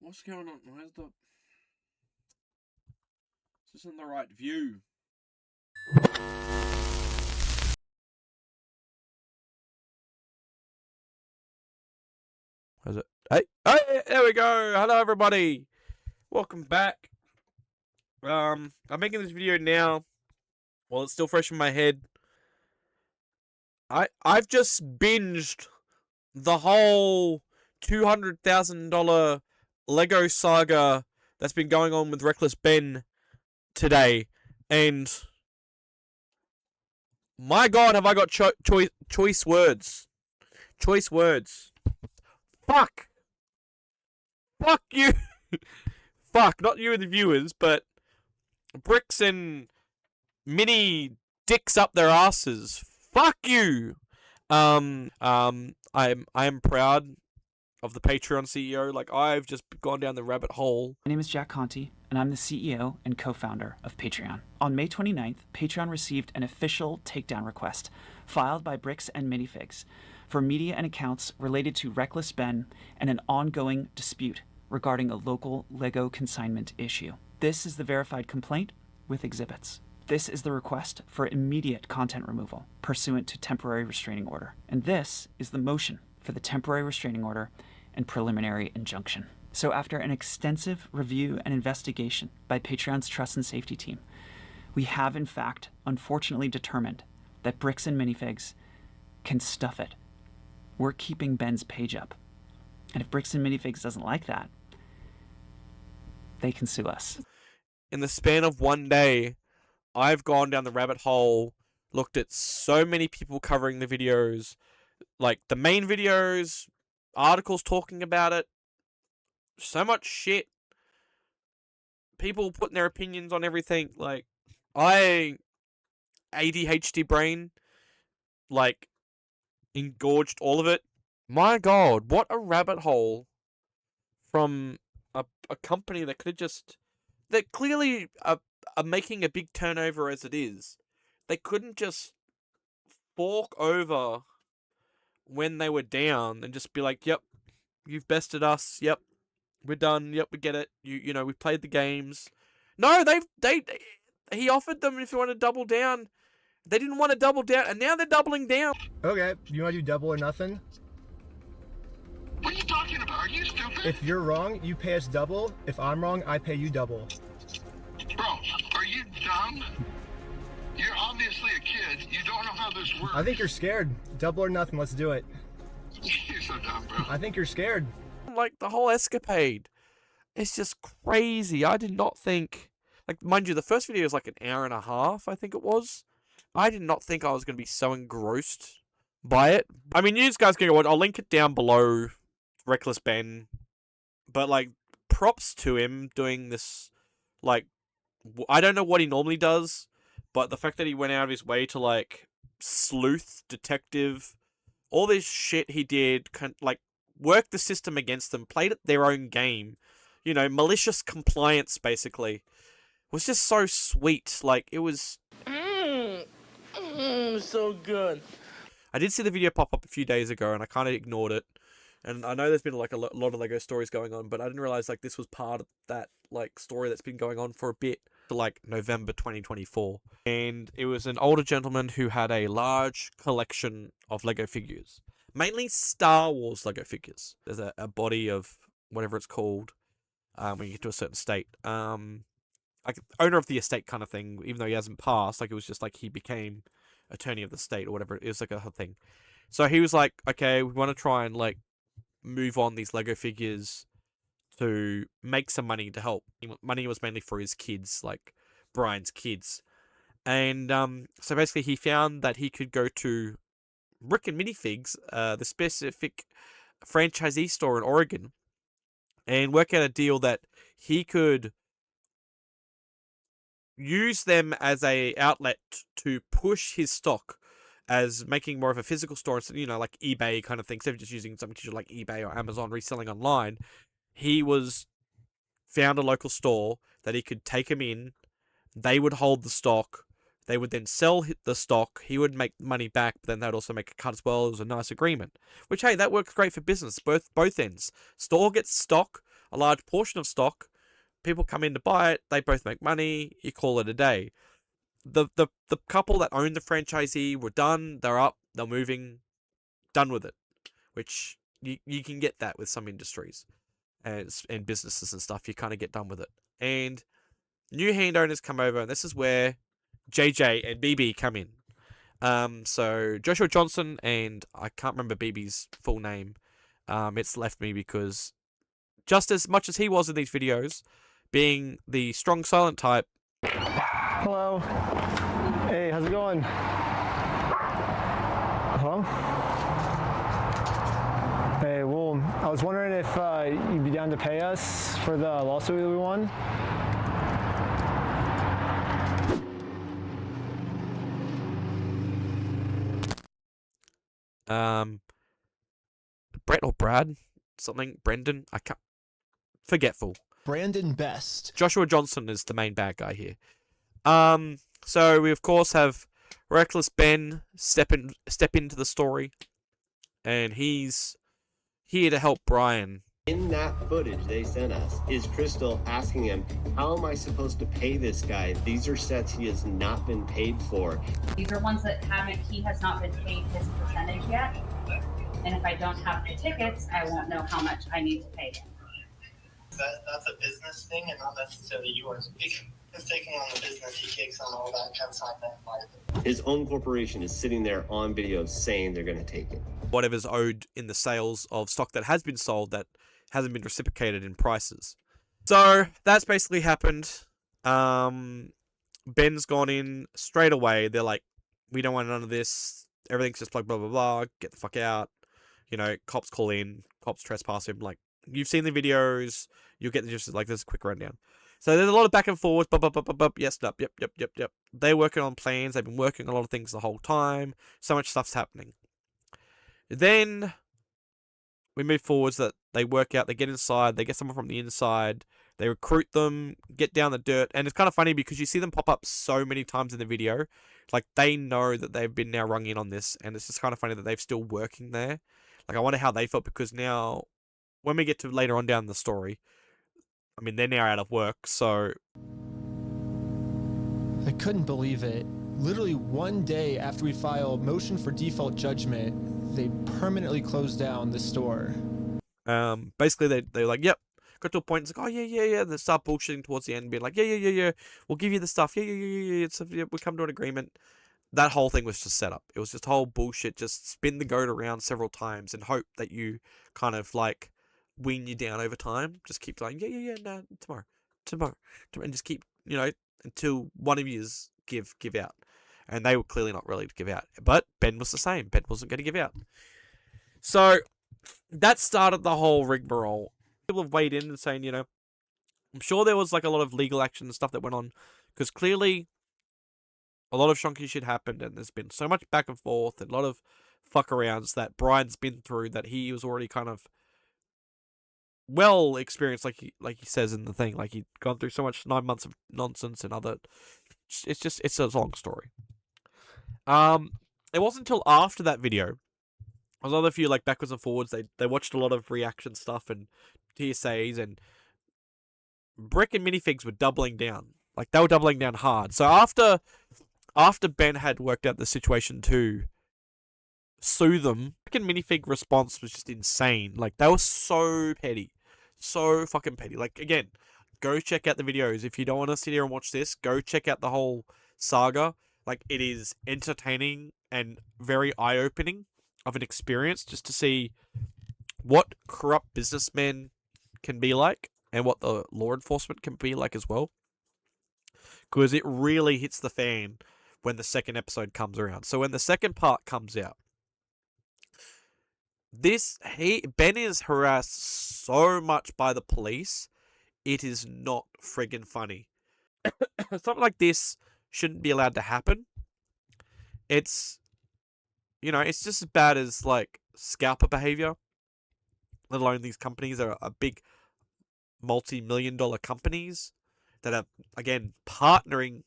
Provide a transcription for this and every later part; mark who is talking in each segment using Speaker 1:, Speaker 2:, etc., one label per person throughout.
Speaker 1: What's going on? Where's the... This isn't the right view. Where's it? Hey, there we go. Hello, everybody. Welcome back. I'm making this video now while it's still fresh in my head. I've just binged the whole $200,000 Lego saga that's been going on with Reckless Ben today, and my God, have I got choice words? Choice words. Fuck you. Fuck, not you and the viewers, but Bricks and Mini dicks up their asses. Fuck you. I am proud of the Patreon CEO. Like, I've just gone down the rabbit hole.
Speaker 2: My name is Jack Conti, and I'm the CEO and co-founder of Patreon. On May 29th, Patreon received an official takedown request filed by Bricks and Minifigs for media and accounts related to Reckless Ben and an ongoing dispute regarding a local Lego consignment issue. This is the verified complaint with exhibits. This is the request for immediate content removal pursuant to temporary restraining order. And this is the motion for the temporary restraining order and preliminary injunction. So after an extensive review and investigation by Patreon's Trust and Safety team, we have in fact unfortunately determined that Bricks and Minifigs can stuff it. We're keeping Ben's page up. And if Bricks and Minifigs doesn't like that, they can sue us.
Speaker 1: In the span of one day, I've gone down the rabbit hole, looked at so many people covering the videos, like the main videos, articles talking about it, so much shit. People putting their opinions on everything. Like, ADHD brain, like, engorged all of it. My God, what a rabbit hole from a company that could just... That clearly are making a big turnover as it is. They couldn't just fork over when they were down and just be like, yep, you've bested us, yep, we're done, yep, we get it, you know, we've played the games. No, he offered them if you want to double down. They didn't want to double down, and now they're doubling down.
Speaker 3: Okay, you want to do double or nothing?
Speaker 4: What are you talking about? Are you stupid?
Speaker 3: If you're wrong, you pay us double. If I'm wrong, I pay you double.
Speaker 4: Bro, are you dumb? You're obviously a kid. You don't know how this works.
Speaker 3: I think you're scared. Double or nothing, let's do it.
Speaker 4: You're so dumb, bro.
Speaker 3: I think you're scared.
Speaker 1: Like, the whole escapade, it's just crazy. I did not think... Like, mind you, the first video was like an hour and a half, I think it was. I did not think I was going to be so engrossed by it. I mean, you guys can go watch. I'll link it down below, Reckless Ben. But, like, props to him doing this, like... I don't know what he normally does, but the fact that he went out of his way to, like, sleuth, detective, all this shit he did, like, work the system against them, played their own game, you know, malicious compliance, basically, was just so sweet. Like, it was...
Speaker 5: So good.
Speaker 1: I did see the video pop up a few days ago, and I kind of ignored it. And I know there's been, like, a lot of Lego stories going on, but I didn't realize, like, this was part of that, like, story that's been going on for a bit, to, like, November 2024. And it was an older gentleman who had a large collection of Lego figures. Mainly Star Wars Lego figures. There's a body of whatever it's called, when you get to a certain state. Like, owner of the estate kind of thing, even though he hasn't passed. Like, it was just, like, he became attorney of the state or whatever. It was, like, a thing. So he was like, okay, we want to try and, like, move on these Lego figures to make some money to help. Money was mainly for his kids, like Brian's kids. And so basically he found that he could go to Brick and Minifigs, the specific franchisee store in Oregon, and work out a deal that he could use them as a outlet to push his stock as making more of a physical store instead, you know, like eBay kind of thing. Instead of just using something like eBay or Amazon reselling online, he found a local store that he could take them in. They would hold the stock. They would then sell the stock. He would make money back, but then they'd also make a cut as well. It was a nice agreement. Which, hey, that works great for business, both ends. Store gets stock. a large portion of stock. People come in to buy it. They both make money. You call it a day. The couple that owned the franchisee were done. They're up. They're moving. Done with it. Which you can get that with some industries and businesses and stuff. You kind of get done with it. And new hand owners come over, and this is where JJ and BB come in. So Joshua Johnson, and I can't remember BB's full name. It's left me because just as much as he was in these videos, being the strong silent type.
Speaker 3: Hello. Hey, how's it going? Hello? Hey, well, I was wondering if you'd be down to pay us for the lawsuit that we won.
Speaker 1: Brett or Brad, something, Brendan, I can't, forgetful.
Speaker 5: Brandon Best.
Speaker 1: Joshua Johnson is the main bad guy here. So we of course have Reckless Ben step into the story, and he's here to help Brian.
Speaker 6: In that footage they sent us is Crystal asking him, how am I supposed to pay this guy? These are sets he has not been paid for.
Speaker 7: These are ones that he has not been paid his percentage yet. And if I don't have the tickets, I won't know how much I need to pay him.
Speaker 8: That's a business thing and not necessarily yours. He's taking on the business, he takes on all that consignment.
Speaker 6: His own corporation is sitting there on video saying they're going to take it.
Speaker 1: Whatever's owed in the sales of stock that has been sold that hasn't been reciprocated in prices. So that's basically happened. Ben's gone in straight away. They're like, we don't want none of this. Everything's just like blah, blah, blah. Get the fuck out. You know, cops call in. Cops trespass him. Like, you've seen the videos. You'll get just like this quick rundown. So there's a lot of back and forth. Yes, yep. They're working on plans. They've been working on a lot of things the whole time. So much stuff's happening. Then we move forwards that they work out, they get inside, they get someone from the inside, they recruit them, get down the dirt, and it's kind of funny because you see them pop up so many times in the video, like they know that they've been now rung in on this, and it's just kind of funny that they're still working there. Like I wonder how they felt, because now, when we get to later on down the story, I mean, they're now out of work, so...
Speaker 5: I couldn't believe it. Literally one day after we filed motion for default judgment, they permanently closed down the store.
Speaker 1: Basically they're like, yep. Got to a point, it's like, oh yeah. And they start bullshitting towards the end, being like, yeah. We'll give you the stuff. Yeah. We come to an agreement. That whole thing was just set up. It was just whole bullshit. Just spin the goat around several times and hope that you kind of like wean you down over time. Just keep saying, yeah, no, tomorrow, and just keep, you know, until one of yous give out. And they were clearly not ready to give out. But Ben was the same. Ben wasn't going to give out. So that started the whole rigmarole. People have weighed in and saying, you know, I'm sure there was like a lot of legal action and stuff that went on, because clearly a lot of shonky shit happened, and there's been so much back and forth and a lot of fuck-arounds that Brian's been through that he was already kind of well experienced, like he says in the thing. Like he'd gone through so much 9 months of nonsense and other... It's a long story. It wasn't until after that video, I was on a few like backwards and forwards. They watched a lot of reaction stuff and TSAs, and Brick and Minifigs were doubling down. Like they were doubling down hard. So after Ben had worked out the situation to sue them, Brick and Minifig response was just insane. Like they were so petty, so fucking petty. Like again, go check out the videos if you don't want to sit here and watch this. Go check out the whole saga. Like, it is entertaining and very eye-opening of an experience just to see what corrupt businessmen can be like and what the law enforcement can be like as well. Because it really hits the fan when the second episode comes around. So when the second part comes out, Ben is harassed so much by the police, it is not friggin' funny. Something like this shouldn't be allowed to happen. It's, you know, it's just as bad as, like, scalper behavior. Let alone these companies are big multi-million-dollar companies that are, again, partnering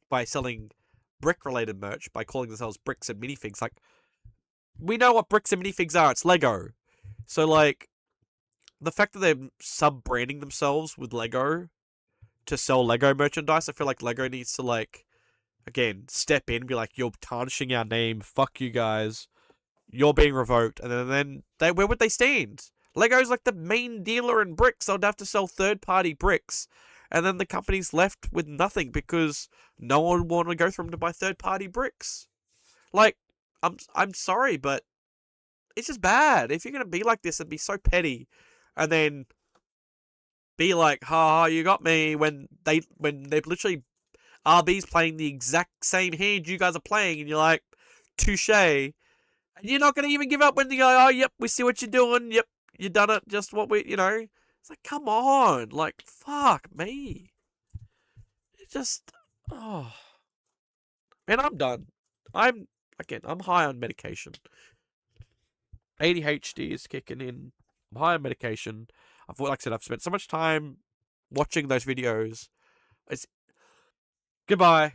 Speaker 1: by selling brick-related merch, by calling themselves Bricks and Minifigs. Like, we know what Bricks and Minifigs are. It's Lego. So, like, the fact that they're sub-branding themselves with Lego to sell Lego merchandise, I feel like Lego needs to, like, again, step in and be like, you're tarnishing our name, fuck you guys, you're being revoked, and then where would they stand? Lego's like the main dealer in bricks, so they'd have to sell third-party bricks, and then the company's left with nothing because no one want to go through them to buy third-party bricks. Like, I'm sorry, but it's just bad. If you're gonna be like this and be so petty, and then be like, "Ha, you got me," when they're literally RB's playing the exact same hand you guys are playing, and you're like, "Touche," and you're not gonna even give up when you go, "Oh, yep, we see what you're doing. Yep, you done it. Just what we, you know." It's like, come on, like, fuck me. It just, oh, man, I'm done. I'm high on medication. ADHD is kicking in. I'm high on medication. Like I said, I've spent so much time watching those videos. It's goodbye.